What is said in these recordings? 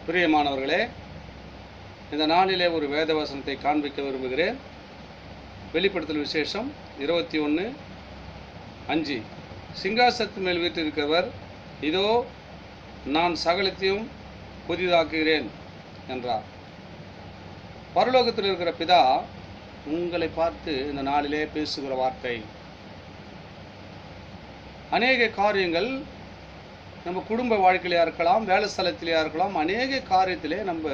பிரியமானவர்களே, இந்த நாளிலே ஒரு வேத வசனத்தை காண்பிக்க விரும்புகிறேன். வெளிப்படுத்தல் விசேஷம் 21:5. சிங்காசனத்தின் மேல் வீற்றிருக்கிறவர், இதோ நான் சகலத்தையும் புதிதாக்குகிறேன் என்றார். பரலோகத்தில் இருக்கிற பிதா உங்களை பார்த்து இந்த நாளிலே பேசுகிற வார்த்தை. அநேக காரியங்கள் நம்ம குடும்ப வாழ்க்கையிலையா இருக்கலாம், வேலை ஸ்தலத்திலேயா இருக்கலாம், அநேக காரியத்திலே நம்ம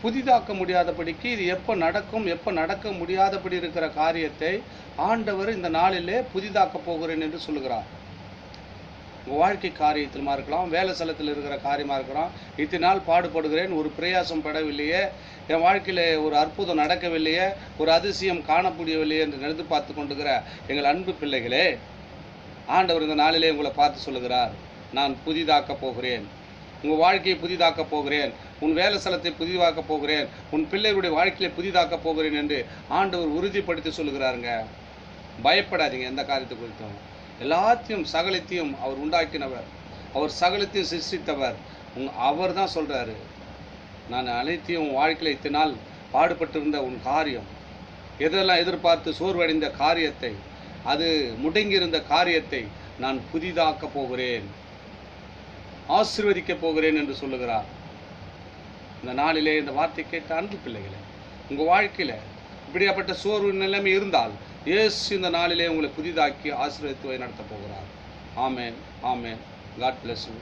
புதிதாக்க முடியாதபடிக்கு இது எப்போ நடக்க முடியாதபடி இருக்கிற காரியத்தை ஆண்டவர் இந்த நாளிலே புதிதாக்க போகிறேன் என்று சொல்லுகிறார். உங்கள் வாழ்க்கை காரியத்திலுமா இருக்கலாம், வேலை ஸ்தலத்தில் இருக்கிற காரியமாக இருக்கலாம். இத்தனை நாள் பாடுபடுகிறேன், ஒரு பிரயாசம் படவில்லையே, என் வாழ்க்கையில் ஒரு அற்புதம் நடக்கவில்லையே, ஒரு அதிசயம் காணக்கூடியவில்லையே என்று நினைத்து பார்த்து கொண்டுகிற எங்கள் அன்பு பிள்ளைகளே, ஆண்டவர் இந்த நாளிலே உங்களை பார்த்து சொல்லுகிறார், நான் புதிதாக்க போகிறேன். உங்கள் வாழ்க்கையை புதிதாக்க போகிறேன், உன் வேலை ஸ்தலத்தை புதிதாக்க போகிறேன், உன் பிள்ளைகளுடைய வாழ்க்கையை புதிதாக்க போகிறேன் என்று ஆண்டவர் உறுதிப்படுத்தி சொல்லுகிறாருங்க. பயப்படாதீங்க. எந்த காரியத்தை குறித்தும் எல்லாத்தையும் சகலத்தையும் அவர் உண்டாக்கினவர், அவர் சகலத்தையும் சிருஷ்டித்தவர். அவர் தான் சொல்கிறாரு, நான் அனைத்தையும் உன் வாழ்க்கையில் இத்தனை நாள் பாடுபட்டிருந்த உன் காரியம், எதெல்லாம் எதிர்பார்த்து சோர்வடைந்த காரியத்தை, அது முடங்கியிருந்த காரியத்தை நான் புதிதாக்க போகிறேன், ஆசீர்வதிக்க போகிறேன் என்று சொல்லுகிறார். இந்த நாளிலே இந்த வார்த்தை கேட்ட அன்பு பிள்ளைகளே, உங்கள் வாழ்க்கையில் இப்படியாப்பட்ட சோர்வு நிலைமை இருந்தால் இயேசு இந்த நாளிலே உங்களை புதிதாக்கி ஆசீர்வதித்து நடத்த போகிறார். ஆமேன், ஆமேன். God bless you.